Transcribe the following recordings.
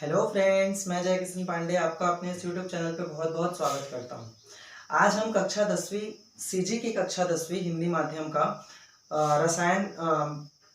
Hello friends, मैं जय किशन पांडे आपका अपने इस यूट्यूब चैनल पे बहुत बहुत स्वागत करता हूँ। आज हम कक्षा 10वीं सीजी की कक्षा 10वीं हिंदी माध्यम का रसायन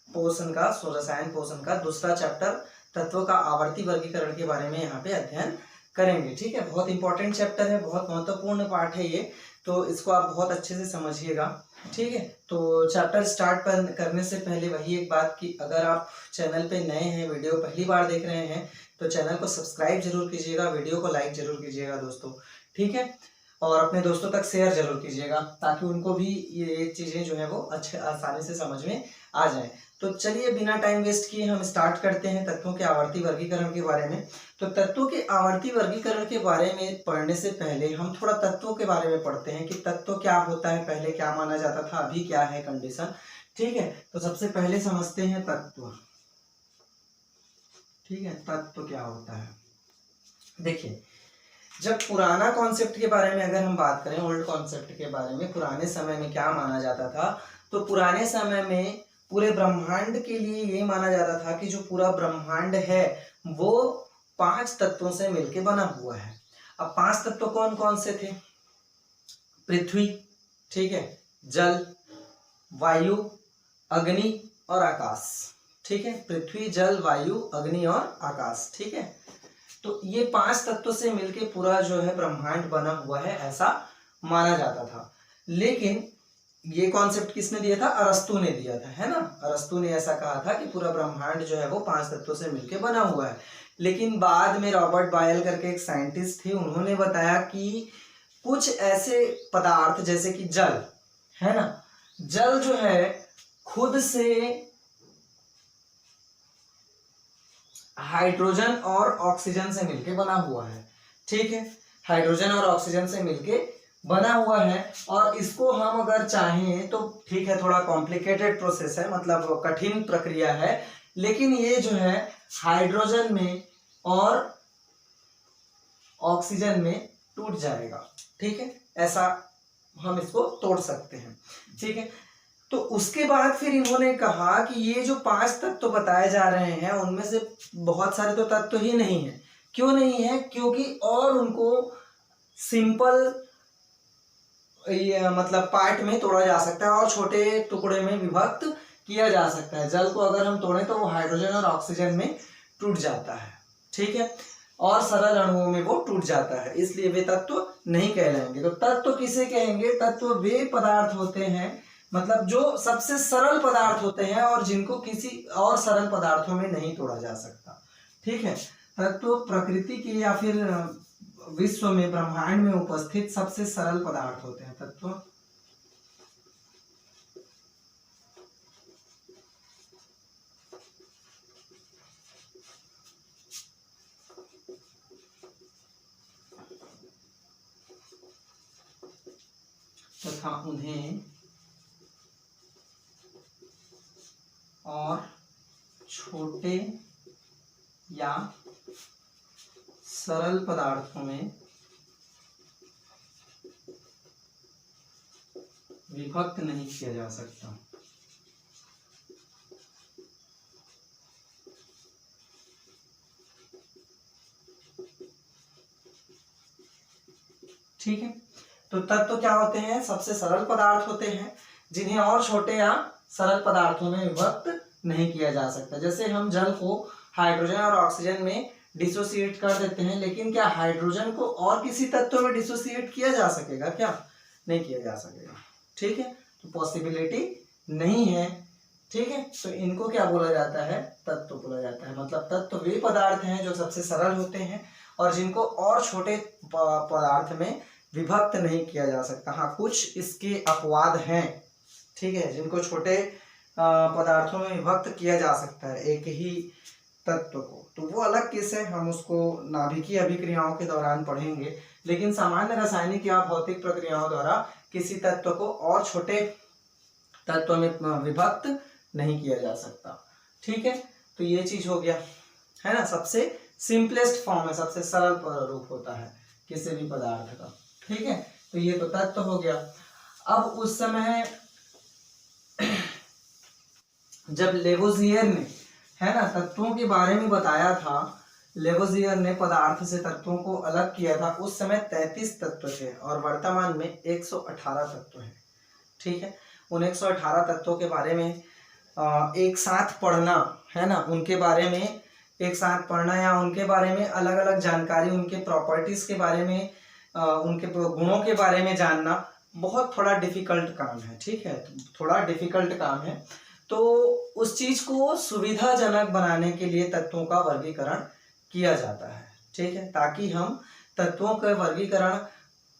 रसायन पोषण का दूसरा चैप्टर तत्वों का आवर्ती वर्गीकरण के बारे में यहाँ पे अध्ययन करेंगे। ठीक है, बहुत इंपॉर्टेंट चैप्टर है, बहुत महत्वपूर्ण पाठ है ये, तो इसको आप बहुत अच्छे से समझिएगा। ठीक है, तो चैप्टर स्टार्ट करने से पहले वही एक बात कि अगर आप चैनल पे नए हैं, वीडियो पहली बार देख रहे हैं, तो चैनल को सब्सक्राइब जरूर कीजिएगा, वीडियो को लाइक जरूर कीजिएगा दोस्तों। ठीक है, और अपने दोस्तों तक शेयर जरूर कीजिएगा ताकि उनको भी ये चीज़ें जो है वो अच्छे आसानी से समझ में आ जाए। तो चलिए बिना टाइम वेस्ट किए हम स्टार्ट करते हैं तत्वों के आवर्ती वर्गीकरण के बारे में। तो तत्वों के आवर्ती वर्गीकरण के बारे में पढ़ने से पहले हम थोड़ा तत्वों के बारे में पढ़ते हैं कि तत्व क्या होता है, पहले क्या माना जाता था, अभी क्या है कंडीशन। ठीक है, तो सबसे पहले समझते हैं तत्व। ठीक है, तत्व क्या होता है। देखिए, जब पुराना कॉन्सेप्ट के बारे में अगर हम बात करें, ओल्ड कॉन्सेप्ट के बारे में, पुराने समय में क्या माना जाता था, तो पुराने समय में पूरे ब्रह्मांड के लिए ये माना जाता था कि जो पूरा ब्रह्मांड है वो 5 तत्वों से मिलकर बना हुआ है। अब 5 तत्व कौन कौन से थे? पृथ्वी, ठीक है, जल, वायु, अग्नि और आकाश। ठीक है, पृथ्वी, जल, वायु, अग्नि और आकाश। ठीक है, तो ये 5 तत्वों से मिलके पूरा जो है ब्रह्मांड बना हुआ है, ऐसा माना जाता था। लेकिन ये कॉन्सेप्ट किसने दिया था? अरस्तु ने दिया था, है ना। अरस्तु ने ऐसा कहा था कि पूरा ब्रह्मांड जो है वो 5 तत्वों से मिलके बना हुआ है। लेकिन बाद में रॉबर्ट बॉयल करके एक साइंटिस्ट थे, उन्होंने बताया कि कुछ ऐसे पदार्थ जैसे कि जल, है ना, जल जो है खुद से हाइड्रोजन और ऑक्सीजन से मिलके बना हुआ है। ठीक है, हाइड्रोजन और ऑक्सीजन से मिलके बना हुआ है, और इसको हम अगर चाहें तो ठीक है, थोड़ा कॉम्प्लिकेटेड प्रोसेस है, मतलब कठिन प्रक्रिया है, लेकिन ये जो है हाइड्रोजन में और ऑक्सीजन में टूट जाएगा। ठीक है, ऐसा हम इसको तोड़ सकते हैं। ठीक है, तो उसके बाद फिर इन्होंने कहा कि ये जो 5 तत्व बताए जा रहे हैं उनमें से बहुत सारे तो तत्व ही नहीं है। क्यों नहीं है? क्योंकि और उनको सिंपल मतलब पार्ट में तोड़ा जा सकता है और छोटे टुकड़े में विभक्त किया जा सकता है। जल को अगर हम तोड़ें तो वो हाइड्रोजन और ऑक्सीजन में टूट जाता है। ठीक है, और सरल अणुओं में वो टूट जाता है, इसलिए वे तत्व नहीं कहलाएंगे। तो तत्व किसे कहेंगे? तत्व वे पदार्थ होते हैं, मतलब जो सबसे सरल पदार्थ होते हैं और जिनको किसी और सरल पदार्थों में नहीं तोड़ा जा सकता। ठीक है, तत्व प्रकृति की या फिर विश्व में, ब्रह्मांड में उपस्थित सबसे सरल पदार्थ होते हैं तत्व। तथा उन्हें और छोटे या सरल पदार्थों में विभक्त नहीं किया जा सकता। ठीक है, तो तत्व क्या होते हैं? सबसे सरल पदार्थ होते हैं जिन्हें और छोटे या सरल पदार्थों में विभक्त नहीं किया जा सकता। जैसे हम जल को हाइड्रोजन और ऑक्सीजन में डिसोसिएट कर देते हैं, लेकिन क्या हाइड्रोजन को और किसी तत्व में डिसोसिएट किया जा सकेगा? क्या नहीं किया जा सकेगा। ठीक है, तो पॉसिबिलिटी नहीं है। ठीक है, तो इनको क्या बोला जाता है? तत्व बोला जाता है। मतलब तत्व वे पदार्थ हैं जो सबसे सरल होते हैं और जिनको और छोटे पदार्थ में विभक्त नहीं किया जा सकता। हाँ, कुछ इसके अपवाद हैं, ठीक है, जिनको छोटे पदार्थों में विभक्त किया जा सकता है एक ही तत्व को, तो वो अलग केस है, हम उसको नाभिकीय अभिक्रियाओं के दौरान पढ़ेंगे। लेकिन सामान्य रासायनिक या भौतिक प्रक्रियाओं द्वारा किसी तत्व को और छोटे तत्व में विभक्त नहीं किया जा सकता। ठीक है, तो ये चीज हो गया, है ना। सबसे सिंपलेस्ट फॉर्म है, सबसे सरल रूप होता है किसी भी पदार्थ का। ठीक है, तो ये तो तत्व हो गया। अब उस समय जब लेवोजियर ने, है ना, तत्वों के बारे में बताया था, लेवोजियर ने पदार्थ से तत्वों को अलग किया था उस समय 33 तत्व थे और वर्तमान में 118 तत्व हैं। ठीक है, उन 118 तत्वों के बारे में एक साथ पढ़ना है ना, उनके बारे में एक साथ पढ़ना या उनके बारे में अलग अलग जानकारी, उनके प्रॉपर्टीज के बारे में, उनके गुणों के बारे में जानना बहुत थोड़ा डिफिकल्ट काम है। ठीक है, थोड़ा डिफिकल्ट काम है। तो उस चीज को सुविधाजनक बनाने के लिए तत्वों का वर्गीकरण किया जाता है। ठीक है, ताकि हम तत्वों का वर्गीकरण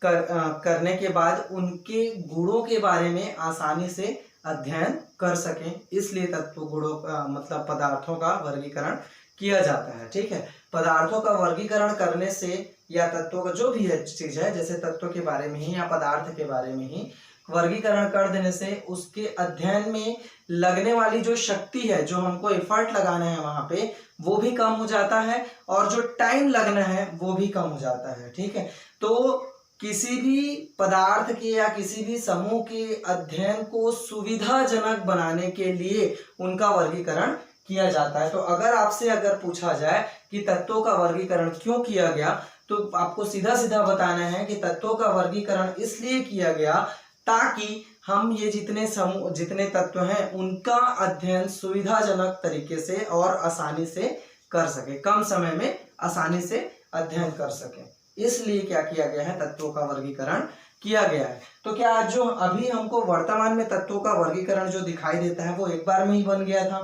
करने के बाद उनके गुणों के बारे में आसानी से अध्ययन कर सकें, इसलिए तत्व गुणों मतलब पदार्थों का वर्गीकरण किया जाता है। ठीक है, पदार्थों का वर्गीकरण करने से या तत्वों का जो भी है चीज है, जैसे तत्वों के बारे में ही या पदार्थ के बारे में ही वर्गीकरण कर देने से उसके अध्ययन में लगने वाली जो शक्ति है, जो हमको एफर्ट लगाना है वहां पे, वो भी कम हो जाता है और जो टाइम लगना है वो भी कम हो जाता है। ठीक है, तो किसी भी पदार्थ के या किसी भी समूह के अध्ययन को सुविधाजनक बनाने के लिए उनका वर्गीकरण किया जाता है। तो अगर पूछा जाए कि तत्वों का वर्गीकरण क्यों किया गया, तो आपको सीधा सीधा बताना है कि तत्वों का वर्गीकरण इसलिए किया गया ताकि हम ये जितने तत्व हैं उनका अध्ययन सुविधाजनक तरीके से और आसानी से कर सके, कम समय में आसानी से अध्ययन कर सके, इसलिए क्या किया गया है, तत्वों का वर्गीकरण किया गया है। तो क्या जो अभी हमको वर्तमान में तत्वों का वर्गीकरण जो दिखाई देता है वो एक बार में ही बन गया था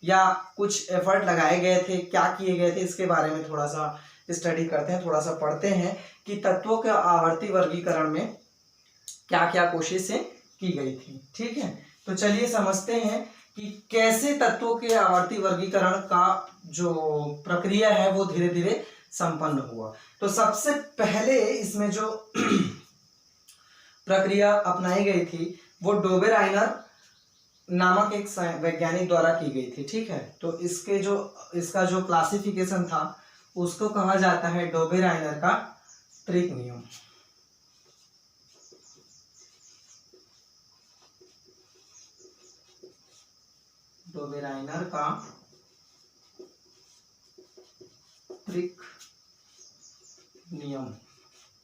या कुछ एफर्ट लगाए गए थे, क्या किए गए थे, इसके बारे में थोड़ा सा स्टडी करते हैं, थोड़ा सा पढ़ते हैं कि तत्वों के आवर्ती वर्गीकरण में क्या क्या कोशिशें की गई थी। ठीक है, तो चलिए समझते हैं कि कैसे तत्वों के आवर्ती वर्गीकरण का जो प्रक्रिया है वो धीरे धीरे संपन्न हुआ। तो सबसे पहले इसमें जो प्रक्रिया अपनाई गई थी वो डोबेराइनर नामक एक वैज्ञानिक द्वारा की गई थी। ठीक है, तो इसका जो क्लासिफिकेशन था उसको कहा जाता है डोबेराइनर का ट्रिक नियम। डोबेराइनर का ट्रिक नियम।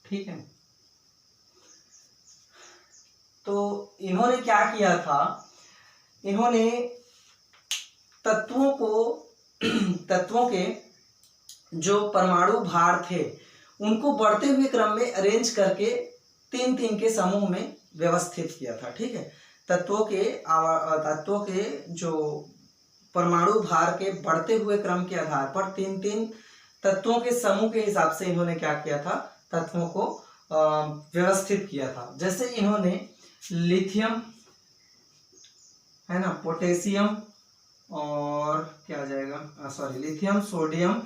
ठीक है, तो इन्होंने क्या किया था, इन्होंने तत्वों के जो परमाणु भार थे उनको बढ़ते हुए क्रम में अरेंज करके 3-3 के समूह में व्यवस्थित किया था। ठीक है, तत्वों के जो परमाणु भार के बढ़ते हुए क्रम के आधार पर 3-3 तत्वों के समूह के हिसाब से इन्होंने क्या किया था, तत्वों को व्यवस्थित किया था। जैसे इन्होंने लिथियम है ना, पोटेशियम और क्या आ जाएगा, लिथियम, सोडियम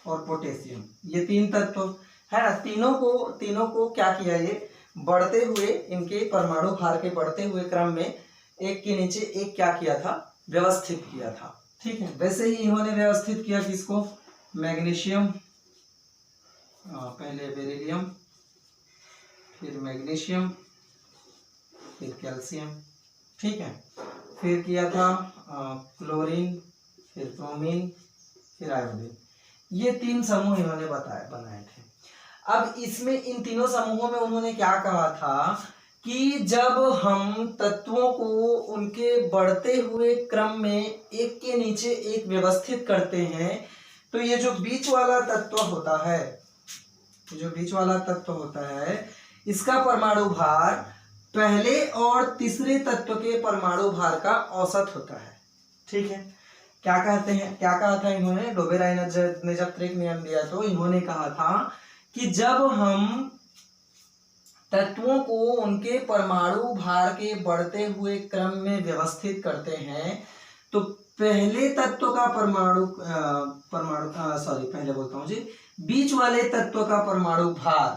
और पोटेशियम, ये 3 तत्व है ना, तीनों को क्या किया, ये बढ़ते हुए इनके परमाणु भार के बढ़ते हुए क्रम में एक के नीचे एक क्या किया था, व्यवस्थित किया था। ठीक है, वैसे ही इन्होंने व्यवस्थित किया किसको, मैग्नीशियम, पहले बेरिलियम, फिर मैग्नीशियम, फिर कैल्शियम। ठीक है, फिर किया था क्लोरीन, फिर ब्रोमीन, फिर आयोडीन। ये 3 समूह इन्होंने बनाए थे। अब इसमें इन तीनों समूहों में उन्होंने क्या कहा था कि जब हम तत्वों को उनके बढ़ते हुए क्रम में एक के नीचे एक व्यवस्थित करते हैं तो ये जो बीच वाला तत्व होता है, इसका परमाणु भार पहले और तीसरे तत्व के परमाणु भार का औसत होता है। ठीक है, क्या कहा था इन्होंने, डोबेराइनर ने जब ट्रिक नियम दिया तो इन्होंने कहा था कि जब हम तत्वों को उनके परमाणु भार के बढ़ते हुए क्रम में व्यवस्थित करते हैं तो पहले तत्व का बीच वाले तत्व का परमाणु भार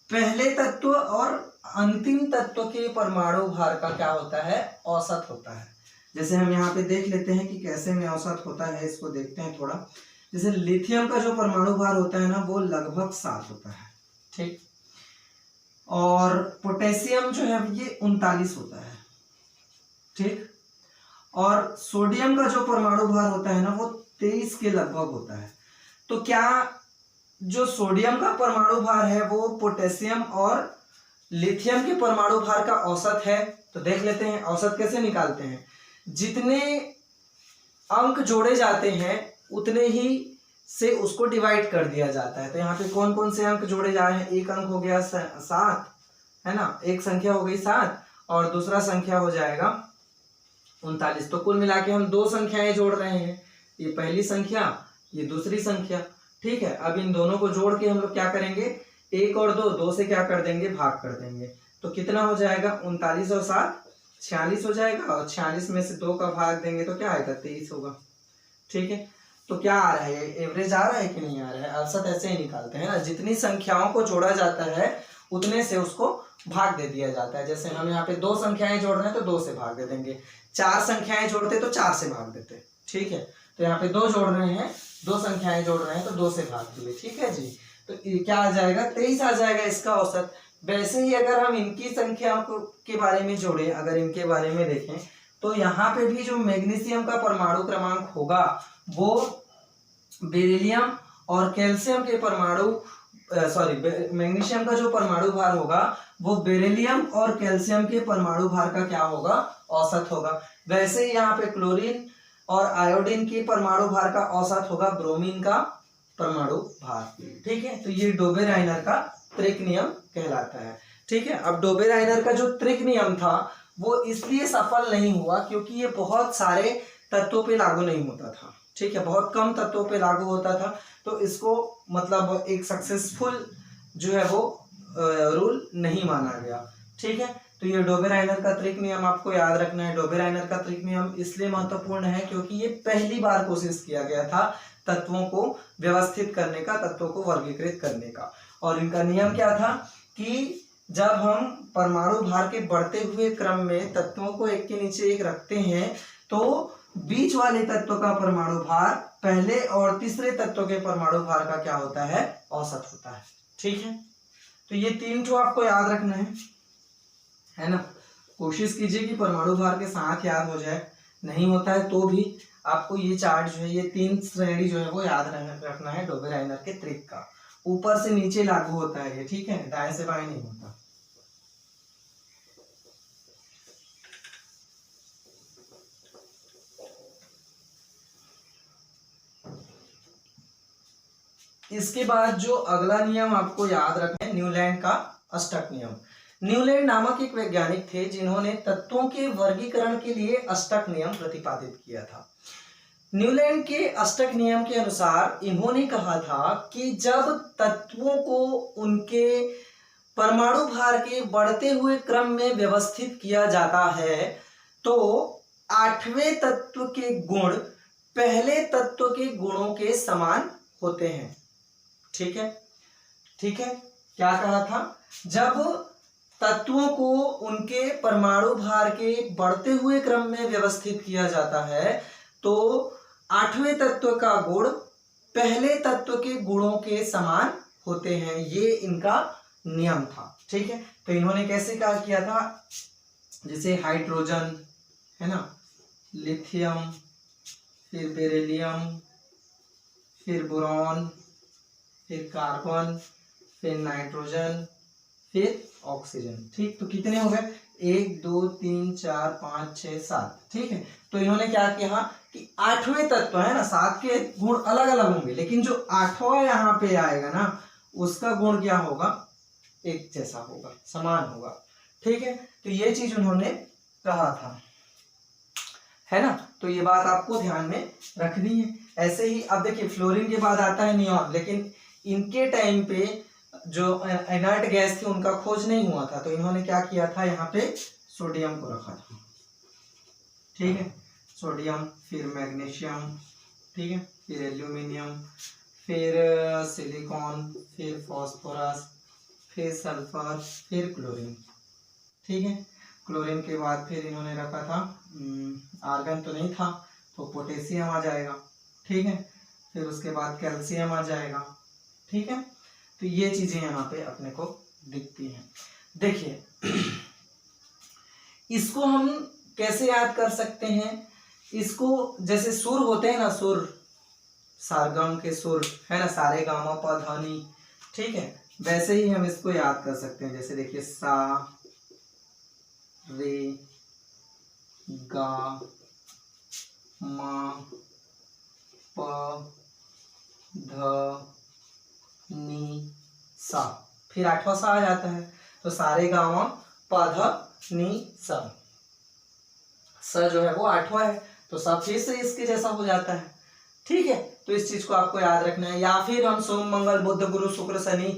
पहले तत्व और अंतिम तत्व के परमाणु भार का क्या होता है, औसत होता है। जैसे हम यहाँ पे देख लेते हैं कि कैसे में औसत होता है, इसको देखते हैं थोड़ा। जैसे लिथियम का जो परमाणु भार होता है ना वो लगभग 7 होता है। ठीक, और पोटेशियम जो है ये 39 होता है। ठीक, और सोडियम का जो परमाणु भार होता है ना वो 23 के लगभग होता है। तो क्या जो सोडियम का परमाणु भार है वो पोटेशियम और लिथियम के परमाणु भार का औसत है? तो देख लेते हैं औसत कैसे निकालते हैं। जितने अंक जोड़े जाते हैं उतने ही से उसको डिवाइड कर दिया जाता है। तो यहाँ पे कौन कौन से अंक जोड़े जा रहे हैं? एक अंक हो गया 7, है ना, एक संख्या हो गई 7 और दूसरा संख्या हो जाएगा 39। तो कुल मिला के हम 2 संख्याएं जोड़ रहे हैं, ये पहली संख्या, ये दूसरी संख्या। ठीक है, अब इन दोनों को जोड़ के हम लोग क्या करेंगे, 1 और 2 से क्या कर देंगे, भाग कर देंगे। तो कितना हो जाएगा, 39 और 7 46 हो जाएगा, और 46 में से 2 का भाग देंगे तो क्या आएगा, 23 होगा। ठीक है, तो क्या आ रहा है, एवरेज आ रहा है कि नहीं आ रहा है? औसत ऐसे ही निकालते हैं ना, जितनी संख्याओं को जोड़ा जाता है उतने से उसको भाग दे दिया जाता है। जैसे हम यहाँ पे 2 संख्याएं जोड़ रहे हैं तो 2 से भाग दे देंगे, 4 संख्याएं जोड़ते तो 4 से भाग देते। ठीक है, तो यहाँ पे 2 जोड़ रहे हैं, 2 संख्याएं जोड़ रहे हैं तो 2 से भाग दिए। ठीक है जी, तो क्या आ जाएगा, 23 आ जाएगा इसका औसत। वैसे ही अगर हम इनकी संख्याओं के बारे में जोड़े, अगर इनके बारे में देखें तो यहाँ पे भी जो मैग्नीशियम का परमाणु क्रमांक होगा वो बेरिलियम और कैल्शियम के परमाणु मैग्नीशियम का जो परमाणु भार होगा वो बेरिलियम और कैल्शियम के परमाणु भार का क्या होगा, औसत होगा। वैसे ही यहाँ पे क्लोरीन और आयोडीन के परमाणु भार का औसत होगा ब्रोमीन का परमाणु भार। ठीक है, तो ये डोबे-राइनर का त्रिक नियम कहलाता है। ठीक है, अब डोबे-राइनर का जो त्रिक नियम था वो इसलिए सफल नहीं हुआ क्योंकि ये बहुत सारे तत्वों पे लागू नहीं होता था। ठीक है, बहुत कम तत्वों पे लागू होता था, तो इसको मतलब एक सक्सेसफुल जो है वो रूल नहीं माना गया। ठीक है, तो ये डोबे-राइनर का त्रिक नियम आपको याद रखना है। डोबे-राइनर का त्रिक नियम इसलिए महत्वपूर्ण है क्योंकि ये पहली बार कोशिश किया गया था तत्वों को व्यवस्थित करने का, तत्वों को वर्गीकृत करने का। और इनका नियम क्या था कि जब हम परमाणु भार के बढ़ते हुए क्रम में तत्वों को एक के नीचे एक रखते हैं तो बीच वाले तत्व का परमाणु भार पहले और तीसरे तत्व के परमाणु भार का क्या होता है, औसत होता है। ठीक है, तो ये 3 ठो आपको याद रखना है ना। कोशिश कीजिए कि परमाणु भार के साथ याद हो जाए, नहीं होता है तो भी आपको ये चार्ट जो है, ये 3 श्रेणी जो है वो याद रखना है डोबे-राइनर के त्रिक का। ऊपर से नीचे लागू होता है ये, ठीक है, दाएं से बाएं नहीं होता। इसके बाद जो अगला नियम आपको याद रखना है, न्यूलैंड का अष्टक नियम। न्यूलैंड नामक एक वैज्ञानिक थे जिन्होंने तत्वों के वर्गीकरण के लिए अष्टक नियम प्रतिपादित किया था। न्यूलैंड के अष्टक नियम के अनुसार इन्होंने कहा था कि जब तत्वों को उनके परमाणु भार के बढ़ते हुए क्रम में व्यवस्थित किया जाता है तो 8वें तत्व के गुण पहले तत्व के गुणों के समान होते हैं। ठीक है, ठीक है, क्या कहा था, जब तत्वों को उनके परमाणु भार के बढ़ते हुए क्रम में व्यवस्थित किया जाता है तो 8वें तत्व का गुण पहले तत्व के गुणों के समान होते हैं, ये इनका नियम था। ठीक है, तो इन्होंने कैसे क्या किया था, जैसे हाइड्रोजन है ना, लिथियम, फिर बेरिलियम, फिर बोरॉन, फिर कार्बन, फिर नाइट्रोजन, फिर ऑक्सीजन। ठीक, तो कितने हो गए, 1 2 3 4 5 6 7। ठीक है, तो इन्होंने क्या किया कि 8वें तत्व है ना, 7 के गुण अलग अलग होंगे लेकिन जो 8वां यहाँ पे आएगा ना उसका गुण क्या होगा, एक जैसा होगा, समान होगा। ठीक है, तो ये चीज उन्होंने कहा था, है ना, तो ये बात आपको ध्यान में रखनी है। ऐसे ही अब देखिए फ्लोरीन के बाद आता है नियॉन, लेकिन इनके टाइम पे जो इनर्ट गैस थी उनका खोज नहीं हुआ था, तो इन्होंने क्या किया था, यहाँ पे सोडियम को रखा था। ठीक है, सोडियम, फिर मैग्नीशियम, ठीक है, फिर एल्यूमिनियम, फिर सिलिकॉन, फिर फास्फोरस, फिर सल्फर, फिर क्लोरीन। ठीक है, क्लोरीन के बाद फिर इन्होंने रखा था आर्गन तो नहीं था तो पोटेशियम आ जाएगा। ठीक है, फिर उसके बाद कैल्शियम आ जाएगा। ठीक है, तो ये चीजें यहाँ पे अपने को दिखती हैं। देखिए इसको हम कैसे याद कर सकते हैं, इसको जैसे सुर होते हैं ना, सुर सारगम के सुर है ना, सारे गामा प ध नी, ठीक है। वैसे ही हम इसको याद कर सकते हैं, जैसे देखिए सा रे गा मा प ध नी सा, फिर आठवां सा आ जाता है, तो सारे गामा प ध नी सा, स जो है वो आठवां है, तो सा फिर से इसके जैसा हो जाता है, ठीक है। तो इस चीज को आपको याद रखना है। या फिर हम सोम मंगल बुध गुरु शुक्र शनि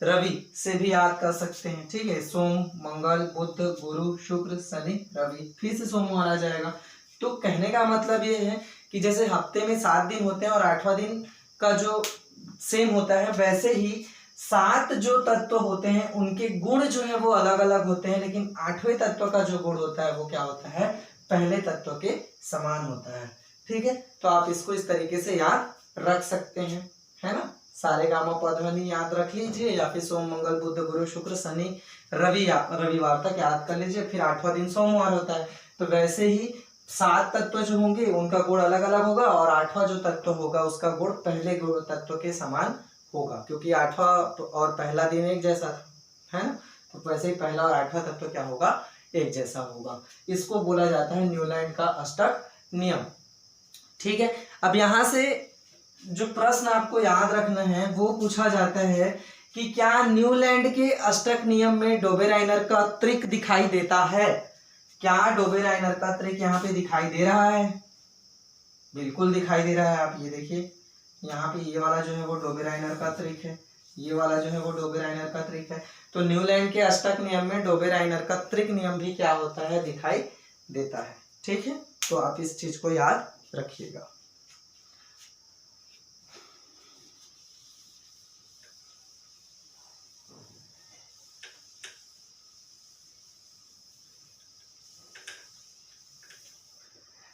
रवि से भी याद कर सकते हैं, ठीक है। सोम मंगल बुध गुरु शुक्र शनि रवि, फिर से सोमवार आ जाएगा। तो कहने का मतलब ये है कि जैसे हफ्ते में 7 दिन होते हैं और 8वां दिन का जो सेम होता है, वैसे ही 7 जो तत्व होते हैं उनके गुण जो है वो अलग अलग होते हैं, लेकिन 8वें तत्व का जो गुण होता है वो क्या होता है, पहले तत्व के समान होता है, ठीक है। तो आप इसको इस तरीके से याद रख सकते हैं, है ना। सारे गामा पधनी याद रख लीजिए, या फिर सोम मंगल बुध गुरु शुक्र शनि रवि रविवार तक याद कर लीजिए, फिर 8वां दिन सोमवार होता है। तो वैसे ही 7 तत्व जो होंगे उनका गुण अलग अलग होगा, और 8वां जो तत्व होगा उसका गुण पहले गुण तत्व के समान होगा, क्योंकि 8वां और पहला दिन एक जैसा था, है ना। तो वैसे ही पहला और 8वां तत्व क्या होगा, एक जैसा होगा। इसको बोला जाता है न्यूलैंड का अष्टक नियम, ठीक है। अब यहाँ से जो प्रश्न आपको याद रखना है वो पूछा जाता है कि क्या न्यूलैंड के अष्टक नियम में डोबेराइनर का त्रिक दिखाई देता है। क्या डोबेराइनर का त्रिक यहाँ पे दिखाई दे रहा है, बिल्कुल दिखाई दे रहा है। आप ये देखिए, यहाँ पे ये वाला जो है वो डोबेराइनर का त्रिक है, ये वाला जो है वो डोबेराइनर का त्रिक है। तो न्यूलैंड के अष्टक नियम में डोबेराइनर का त्रिक नियम भी क्या होता है, दिखाई देता है, ठीक है। तो आप इस चीज को याद रखिएगा।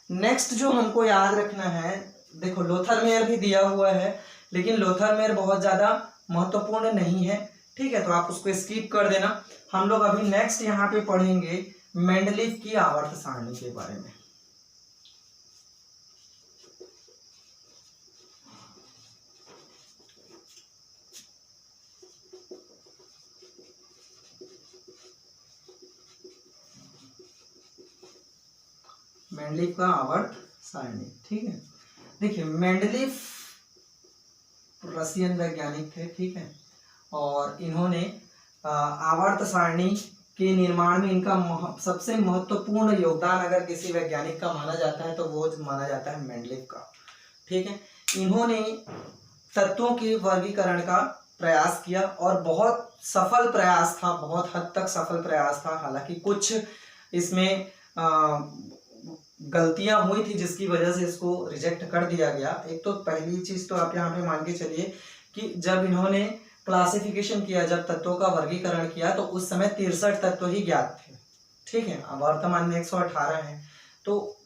नेक्स्ट जो हमको याद रखना है, देखो लोथरमेयर भी दिया हुआ है, लेकिन लोथरमेयर बहुत ज्यादा महत्वपूर्ण नहीं है, ठीक है। तो आप उसको स्किप कर देना। हम लोग अभी नेक्स्ट यहाँ पे पढ़ेंगे मेंडलीफ की आवर्त सारणी के बारे में। मेंडलीफ का आवर्त सारणी, ठीक है। देखिए मेंडलीफ रशियन वैज्ञानिक थे, ठीक है, और इन्होंने आवर्त सारणी के निर्माण में इनका सबसे महत्वपूर्ण योगदान अगर किसी वैज्ञानिक का माना जाता है तो वो माना जाता है मेंडलीफ का, ठीक है। इन्होंने तत्वों के वर्गीकरण का प्रयास किया और बहुत सफल प्रयास था, बहुत हद तक सफल प्रयास था। हालांकि कुछ इसमें गलतियां हुई थी जिसकी वजह से इसको रिजेक्ट कर दिया गया। एक तो पहली चीज तो आप यहाँ पे मान के चलिए कि जब इन्होंने क्लासिफिकेशन किया, जब तत्वों का वर्गीकरण किया, तो उस समय 63 तत्व ही ज्ञात थे, ठीक है। अब वर्तमान में 118 है, तो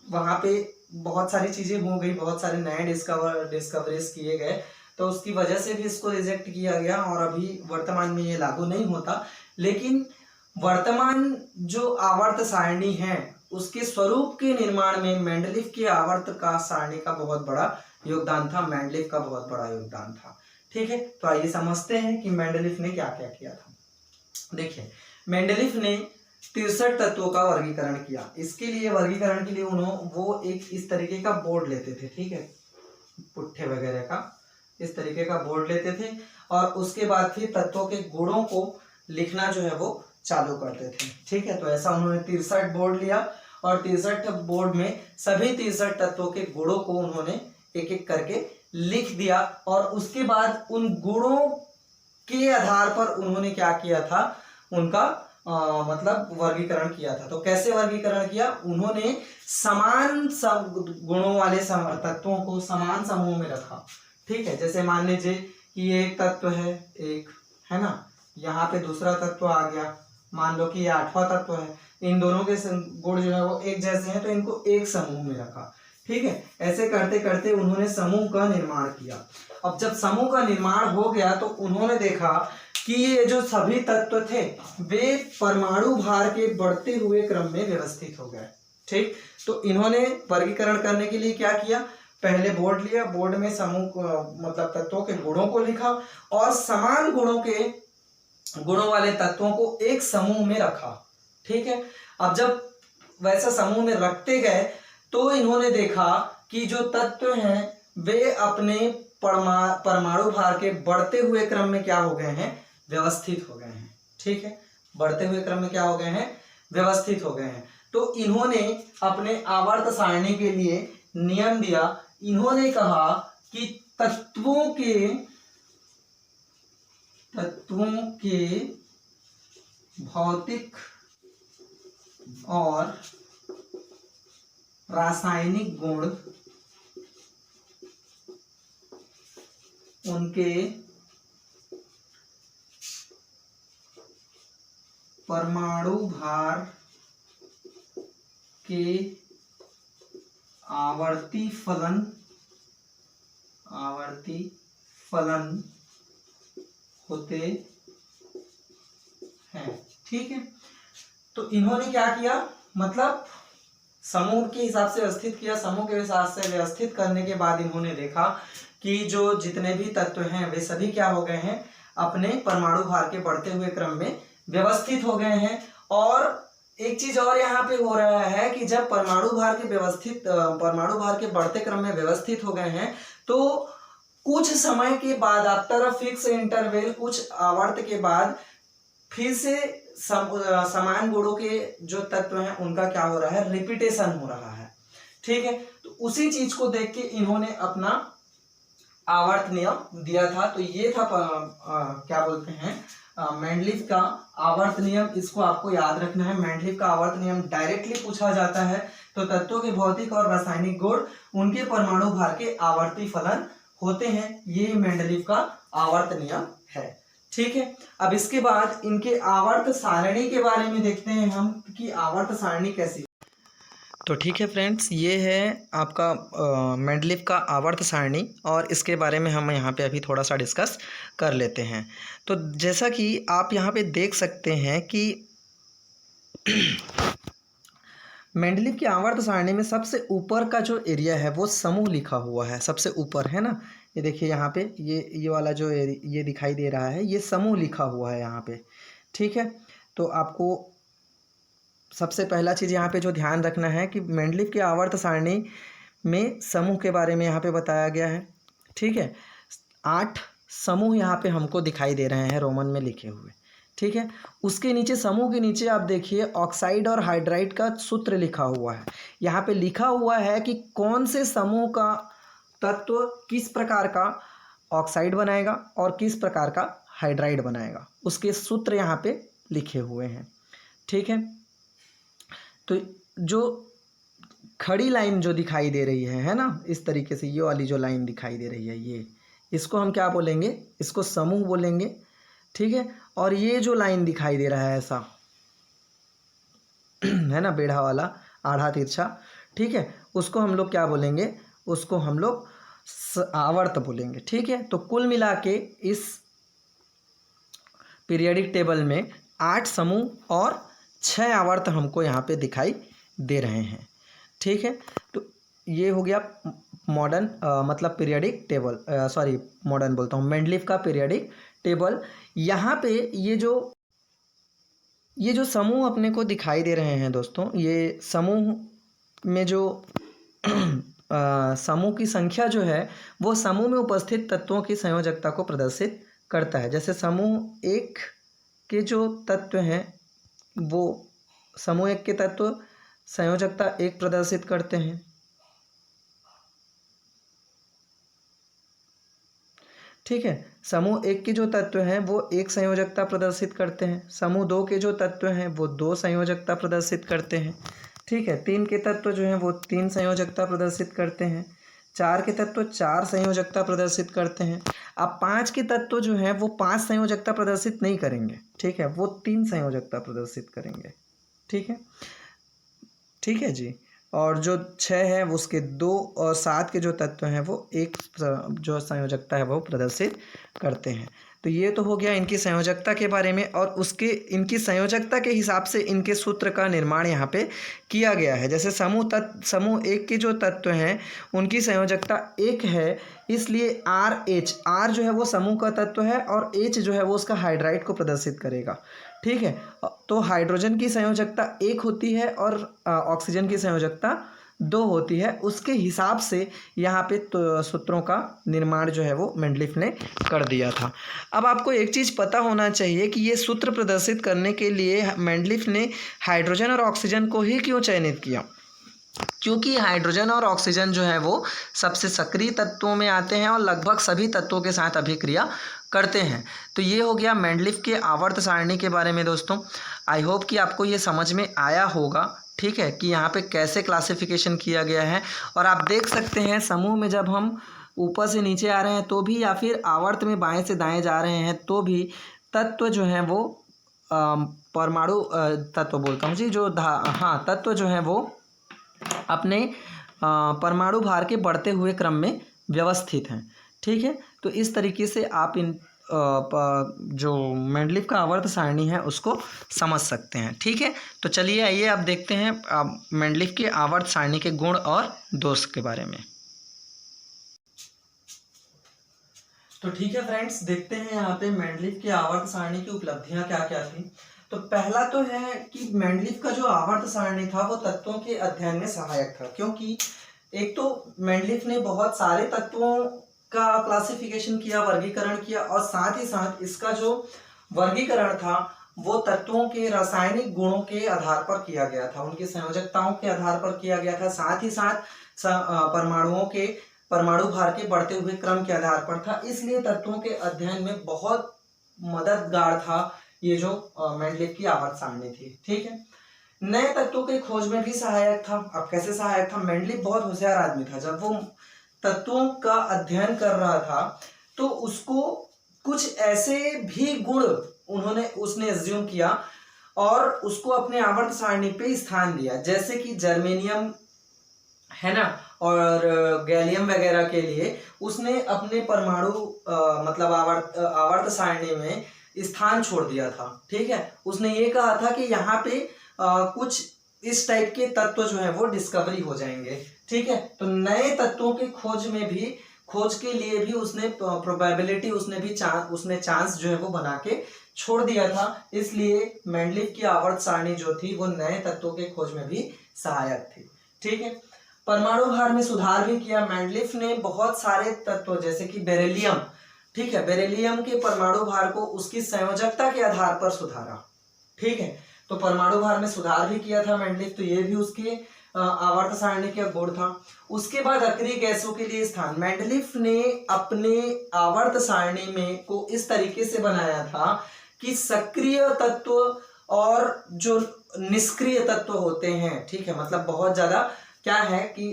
वहां पे बहुत सारी चीजें हो गई, बहुत सारे नए डिस्कवरीज किए गए, तो उसकी वजह से भी इसको रिजेक्ट किया गया और अभी वर्तमान में ये लागू नहीं होता। लेकिन वर्तमान जो आवर्त सारणी है उसके स्वरूप के निर्माण में मेंडलीफ की आवर्त का सारणी का बहुत बड़ा योगदान था, मेंडलीफ का बहुत बड़ा योगदान था, ठीक है। तो आइए समझते हैं कि मेंडलीफ ने क्या क्या किया था। देखिए मेंडलीफ ने 63 तत्वों का वर्गीकरण किया। इसके लिए वर्गीकरण के लिए वो एक इस तरीके का बोर्ड लेते थे, ठीक है, पुट्ठे वगैरह का इस तरीके का बोर्ड लेते थे, और उसके बाद फिर तत्वों के गुणों को लिखना जो है वो चालू करते थे, ठीक है। तो ऐसा उन्होंने 63 बोर्ड लिया और 63 बोर्ड में सभी 63 तत्वों के गुणों को उन्होंने एक एक करके लिख दिया, और उसके बाद उन गुणों के आधार पर उन्होंने क्या किया था, उनका मतलब वर्गीकरण किया था। तो कैसे वर्गीकरण किया, उन्होंने समान गुणों वाले तत्वों को समान समूह में रखा, ठीक है। जैसे मान लीजिए कि ये एक तत्व है, एक है ना, यहाँ पे दूसरा तत्व आ गया, मान लो कि ये 8वां तत्व है, इन दोनों के गुण जो है वो एक जैसे हैं, तो इनको एक समूह में रखा, ठीक है। ऐसे करते करते उन्होंने समूह का निर्माण किया। अब जब समूह का निर्माण हो गया तो उन्होंने देखा कि ये जो सभी तत्व थे वे परमाणु भार के बढ़ते हुए क्रम में व्यवस्थित हो गए, ठीक। तो इन्होंने वर्गीकरण करने के लिए क्या किया, पहले बोर्ड लिया, बोर्ड में मतलब तत्वों के गुणों को लिखा और समान गुणों वाले तत्वों को एक समूह में रखा। ठीक है, अब जब वैसा समूह में रखते गए तो इन्होंने देखा कि जो तत्व हैं वे अपने परमाणु भार के बढ़ते हुए क्रम में क्या हो गए हैं, व्यवस्थित हो गए हैं। ठीक है, बढ़ते हुए क्रम में क्या हो गए हैं, व्यवस्थित हो गए हैं। तो इन्होंने अपने आवर्त सारणी के लिए नियम दिया। इन्होंने कहा कि तत्वों के भौतिक और रासायनिक गुण उनके परमाणु भार के आवर्ती फलन होते हैं। ठीक है, तो इन्होंने क्या किया, मतलब समूह के हिसाब से व्यवस्थित किया। समूह के हिसाब से व्यवस्थित करने के बाद इन्होंने देखा कि जो जितने भी तत्व हैं वे सभी क्या हो गए हैं, अपने परमाणु भार के बढ़ते हुए क्रम में व्यवस्थित हो गए हैं। और एक चीज और यहाँ पे हो रहा है कि जब परमाणु भार के बढ़ते क्रम में व्यवस्थित हो गए हैं तो कुछ समय के बाद, आफ्टर अ फिक्स इंटरवल, कुछ आवर्त के बाद फिर से समान गुणों के जो तत्व हैं उनका क्या हो रहा है, रिपीटेशन हो रहा है। ठीक है, तो उसी चीज को देख के इन्होंने अपना आवर्त नियम दिया था। तो ये था क्या बोलते हैं, मेंडलीव का आवर्त नियम। इसको आपको याद रखना है। मेंडलीव का आवर्त नियम डायरेक्टली पूछा जाता है तो तत्वों के भौतिक और रासायनिक गुण उनके परमाणु भार के आवर्ती फलन होते हैं। ये मेंडलीव का आवर्त नियम है। ठीक है, अब इसके बाद इनके आवर्त सारणी के बारे में देखते हैं हम कि आवर्त सारणी कैसी। तो ठीक है फ्रेंड्स, ये है आपका मेंडलीव का आवर्त सारणी और इसके बारे में हम यहाँ पे अभी थोड़ा सा डिस्कस कर लेते हैं। तो जैसा कि आप यहाँ पे देख सकते हैं कि मेंडलीव की आवर्त सारणी में सबसे ऊपर का जो एरिया है वो समूह लिखा हुआ है, सबसे ऊपर है ना। ये देखिए यहाँ पे ये वाला जो ये दिखाई दे रहा है, ये समूह लिखा हुआ है यहाँ पे। ठीक है, तो आपको सबसे पहला चीज़ यहाँ पे जो ध्यान रखना है कि मेंडलीव की आवर्त सारणी में समूह के बारे में यहाँ पे बताया गया है। ठीक है, 8 समूह यहाँ पे हमको दिखाई दे रहे हैं रोमन में लिखे हुए। ठीक है, उसके नीचे, समूह के नीचे आप देखिए ऑक्साइड और हाइड्राइड का सूत्र लिखा हुआ है। यहाँ पे लिखा हुआ है कि कौन से समूह का तत्व किस प्रकार का ऑक्साइड बनाएगा और किस प्रकार का हाइड्राइड बनाएगा, उसके सूत्र यहाँ पे लिखे हुए हैं। ठीक है, तो जो खड़ी लाइन जो दिखाई दे रही है ना, इस तरीके से ये वाली जो लाइन दिखाई दे रही है, ये इसको हम क्या बोलेंगे, इसको समूह बोलेंगे। ठीक है, और ये जो लाइन दिखाई दे रहा है ऐसा है ना, बेढ़ा वाला आधा तिरछा, ठीक है, उसको हम लोग क्या बोलेंगे, उसको हम लोग आवर्त बोलेंगे। ठीक है, तो कुल मिला के इस पीरियडिक टेबल में 8 समूह और 6 आवर्त हमको यहाँ पे दिखाई दे रहे हैं। ठीक है, तो ये हो गया मॉडर्न मतलब पीरियडिक टेबल, सॉरी मॉडर्न बोलता हूँ, मेंडलीव का पीरियडिक टेबल। यहाँ पे ये जो समूह अपने को दिखाई दे रहे हैं दोस्तों, ये समूह में जो समूह की संख्या जो है वो समूह में उपस्थित तत्वों की संयोजकता को प्रदर्शित करता है। जैसे समूह 1 के जो तत्व हैं वो समूह 1 के तत्व संयोजकता 1 प्रदर्शित करते हैं। ठीक है, समूह 1 के जो तत्व हैं वो 1 संयोजकता प्रदर्शित करते हैं। समूह 2 के जो तत्व हैं वो 2 संयोजकता प्रदर्शित करते हैं। ठीक है, 3 के तत्व जो हैं वो 3 संयोजकता प्रदर्शित करते हैं। 4 के तत्व 4 संयोजकता प्रदर्शित करते हैं। अब 5 के तत्व जो हैं वो 5 संयोजकता प्रदर्शित नहीं करेंगे। ठीक है, वो 3 संयोजकता प्रदर्शित करेंगे। ठीक है, ठीक है जी। और जो 6 है उसके 2 और 7 के जो तत्व हैं वो 1 जो संयोजकता है वो प्रदर्शित करते हैं। तो ये तो हो गया इनकी संयोजकता के बारे में, और उसके इनकी संयोजकता के हिसाब से इनके सूत्र का निर्माण यहाँ पे किया गया है। जैसे समूह एक के जो तत्व हैं उनकी संयोजकता 1 है, इसलिए आर जो है वो समूह का तत्व है और H जो है वो उसका हाइड्राइड को प्रदर्शित करेगा। ठीक है, तो हाइड्रोजन की संयोजकता 1 होती है और ऑक्सीजन की संयोजकता 2 होती है। उसके हिसाब से यहाँ पे तो सूत्रों का निर्माण जो है वो मेंडलीफ ने कर दिया था। अब आपको एक चीज़ पता होना चाहिए कि ये सूत्र प्रदर्शित करने के लिए मेंडलीफ ने हाइड्रोजन और ऑक्सीजन को ही क्यों चयनित किया, क्योंकि हाइड्रोजन और ऑक्सीजन जो है वो सबसे सक्रिय तत्वों में आते हैं और लगभग सभी तत्वों के साथ अभिक्रिया करते हैं। तो ये हो गया मेंडलीफ के आवर्त सारणी के बारे में दोस्तों। आई होप कि आपको ये समझ में आया होगा, ठीक है, कि यहाँ पे कैसे क्लासिफिकेशन किया गया है। और आप देख सकते हैं समूह में जब हम ऊपर से नीचे आ रहे हैं तो भी, या फिर आवर्त में बाएं से दाएं जा रहे हैं तो भी, तत्व जो हैं वो परमाणु तत्व बोलता हूँ जी, जो तत्व जो हैं वो अपने परमाणु भार के बढ़ते हुए क्रम में व्यवस्थित हैं। ठीक है, तो इस तरीके से आप इन जो मेंडलीफ का आवर्त सारणी है उसको समझ सकते हैं। ठीक है, तो चलिए आइए आप देखते हैं मेंडलीफ के आवर्त सारणी के गुण और दोष के बारे में। तो ठीक है फ्रेंड्स, देखते हैं यहाँ पे मेंडलीफ के आवर्त सारणी की उपलब्धियां क्या क्या थी। तो पहला तो है कि मेंडलीफ का जो आवर्त सारणी था वो तत्वों के अध्ययन में सहायक था, क्योंकि एक तो मेंडलीफ ने बहुत सारे तत्वों का क्लासिफिकेशन किया, वर्गीकरण किया, और साथ ही साथ इसका जो वर्गीकरण था वो तत्वों के रासायनिक गुणों के आधार पर किया गया था, उनकी संयोजकताओं के आधार पर किया गया था, साथ ही साथ परमाणुओं के परमाणु भार के बढ़ते हुए क्रम के आधार पर था। इसलिए तत्वों के अध्ययन में बहुत मददगार था ये जो मेंडलीफ की आवर्त सारणी थी। ठीक है, नए तत्वों के खोज में भी सहायक था। अब कैसे सहायक था? मेंडलीफ बहुत होशियार आदमी था। जब वो तत्वों का अध्ययन कर रहा था तो उसको कुछ ऐसे भी गुण उसने एज्यूम किया और उसको अपने आवर्त सारणी पे स्थान दिया, जैसे कि जर्मेनियम है ना, और गैलियम वगैरह के लिए उसने अपने परमाणु मतलब आवर्त सारणी में स्थान छोड़ दिया था। ठीक है, उसने ये कहा था कि यहाँ पे कुछ इस टाइप के तत्व जो है वो डिस्कवरी हो जाएंगे। ठीक है, तो नए तत्वों के खोज के लिए भी उसने प्रोबेबिलिटी उसने चांस जो है वो बना के छोड़ दिया था। इसलिए मेंडलीफ की आवर्त सारणी जो थी वो नए तत्वों के खोज में भी सहायक थी। ठीक है, परमाणु भार में सुधार भी किया। मेंडलीफ ने बहुत सारे तत्व जैसे कि बेरिलियम, ठीक है, बेरिलियम के परमाणु भार को उसकी संयोजकता के आधार पर सुधारा। ठीक है, तो परमाणु भार में सुधार भी किया था मेंडलीफ, तो ये भी उसके आवर्त सारणी का गुण था। उसके बाद अक्रिय गैसों के लिए स्थान, मेंडलीफ ने अपने आवर्त सारणी में को इस तरीके से बनाया था कि सक्रिय तत्व और जो निष्क्रिय तत्व होते हैं, ठीक है, मतलब बहुत ज्यादा क्या है कि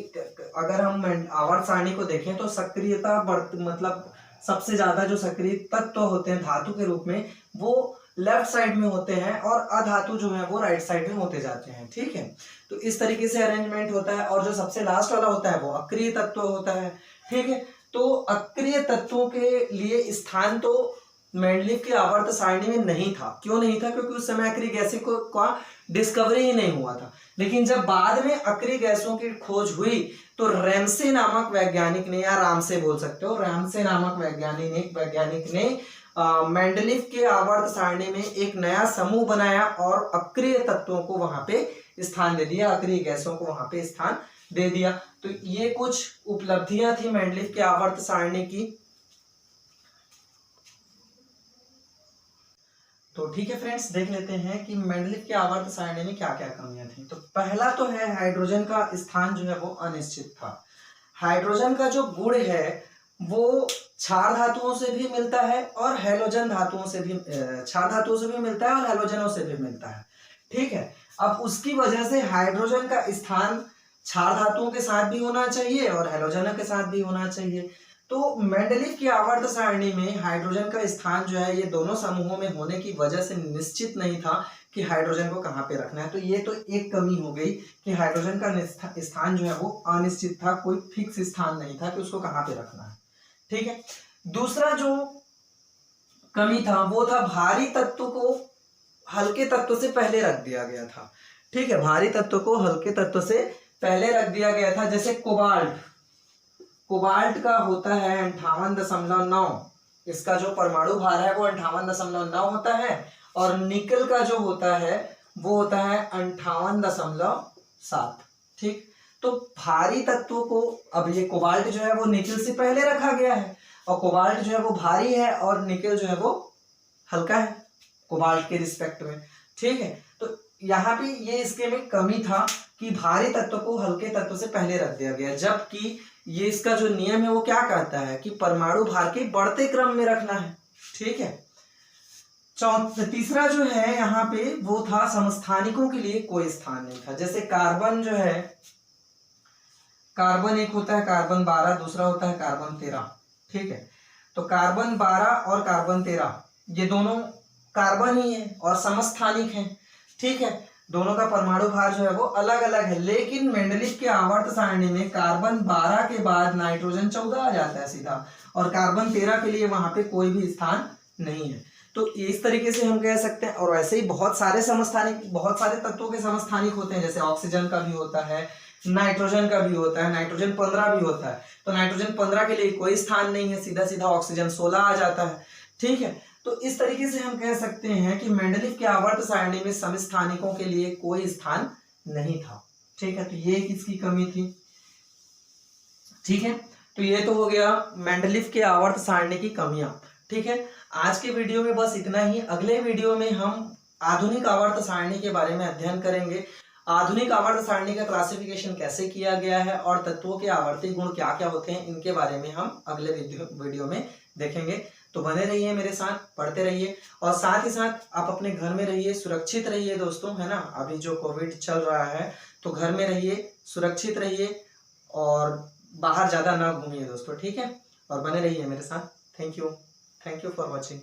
अगर हम आवर्त सारणी को देखें तो सक्रियता मतलब सबसे ज्यादा जो सक्रिय तत्व होते हैं धातु के रूप में वो लेफ्ट साइड में होते हैं और अधातु जो है वो राइट साइड में होते जाते हैं। ठीक है, तो इस तरीके से अरेंजमेंट होता है, और जो सबसे लास्ट वाला होता है वो अक्रिय तत्व होता है। ठीक है, तो अक्रिय तत्वों के लिए स्थान तो मेंडलीफ के आवर्त सारणी में नहीं था। क्यों नहीं था? क्योंकि उस समय अक्रिय गैसों का डिस्कवरी ही नहीं हुआ था। लेकिन जब बाद में अक्रिय गैसों की खोज हुई तो रैमसे नामक वैज्ञानिक ने, या रामसे बोल सकते हो, रैमसे नामक वैज्ञानिक ने मेंडलीफ के आवर्त सारणी में एक नया समूह बनाया और अक्रिय तत्वों को वहां पे स्थान दे दिया, अक्रिय गैसों को वहां पे स्थान दे दिया। तो ये कुछ उपलब्धियां थी मेंडलीफ के आवर्त सारणी की। तो ठीक है फ्रेंड्स, देख लेते हैं कि मेंडलीफ के आवर्त सारणी में क्या क्या कमियां थी। तो पहला तो है हाइड्रोजन का स्थान जो है वो अनिश्चित था। हाइड्रोजन का जो गुण है वो क्षार धातुओं से भी मिलता है और हैलोजन धातुओं से भी, क्षार धातुओं से भी मिलता है और हैलोजनों से भी मिलता है। ठीक है, अब उसकी वजह से हाइड्रोजन का स्थान क्षार धातुओं के साथ भी होना चाहिए और हैलोजनों के साथ भी होना चाहिए। तो मेंडलीफ की आवर्त सारणी में हाइड्रोजन का स्थान जो है ये दोनों समूहों में होने की वजह से निश्चित नहीं था कि हाइड्रोजन को कहाँ पे रखना है। तो ये तो एक कमी हो गई कि हाइड्रोजन का स्थान जो है वो अनिश्चित था, कोई फिक्स स्थान नहीं था कि उसको कहाँ पे रखना है। ठीक है, दूसरा जो कमी था वो था भारी तत्व को हल्के तत्व से पहले रख दिया गया था। ठीक है, भारी तत्व को हल्के तत्व से पहले रख दिया गया था। जैसे कोबाल्ट, कोबाल्ट का होता है 58.9, इसका जो परमाणु भार है वो 58.9 होता है, और निकल का जो होता है वो होता है 58.7। ठीक, तो भारी तत्वों को, अब ये कोबाल्ट जो है वो निकल से पहले रखा गया है, और कोबाल्ट जो है वो भारी है और निकल जो है वो हल्का है कोबाल्ट के रिस्पेक्ट में। ठीक है, तो यहाँ पे ये इसके में कमी था कि भारी तत्व को हल्के तत्व से पहले रख दिया गया, जबकि ये इसका जो नियम है वो क्या कहता है कि परमाणु भार के बढ़ते क्रम में रखना है। ठीक है, तीसरा जो है यहाँ पे वो था समस्थानिकों के लिए कोई स्थान नहीं था। जैसे कार्बन जो है, कार्बन एक होता है कार्बन 12, दूसरा होता है कार्बन 13। ठीक है, तो कार्बन 12 और कार्बन 13 ये दोनों कार्बन ही है और समस्थानिक हैं। ठीक है, दोनों का परमाणु भार जो है वो अलग अलग है, लेकिन मेंडलीव के आवर्त सारणी में कार्बन 12 के बाद नाइट्रोजन 14 आ जाता है सीधा, और कार्बन 13 के लिए वहां पे कोई भी स्थान नहीं है। तो इस तरीके से हम कह सकते हैं। और ऐसे ही बहुत सारे समस्थानिक, बहुत सारे तत्वों के समस्थानिक होते हैं, जैसे ऑक्सीजन का भी होता है, नाइट्रोजन का भी होता है, नाइट्रोजन 15 भी होता है। तो नाइट्रोजन 15 के लिए कोई स्थान नहीं है, सीधा सीधा ऑक्सीजन 16 आ जाता है। ठीक है, तो इस तरीके से हम कह सकते हैं कि मेंडलीव के आवर्त सारणी में समस्थानिकों के लिए कोई स्थान नहीं था। ठीक है, तो ये किसकी कमी थी। ठीक है, तो ये तो हो गया मेंडलीव के आवर्त सारणी की कमियां। ठीक है, आज के वीडियो में बस इतना ही। अगले वीडियो में हम आधुनिक आवर्त सारणी के बारे में अध्ययन करेंगे। आधुनिक आवर्त सारणी का क्लासिफिकेशन कैसे किया गया है और तत्वों के आवर्ती गुण क्या क्या होते हैं, इनके बारे में हम अगले वीडियो में देखेंगे। तो बने रहिए मेरे साथ, पढ़ते रहिए, और साथ ही साथ आप अपने घर में रहिए, सुरक्षित रहिए दोस्तों, है ना। अभी जो कोविड चल रहा है तो घर में रहिए, सुरक्षित रहिए, और बाहर ज़्यादा ना घूमिए दोस्तों। ठीक है, और बने रहिए मेरे साथ। Thank you for watching.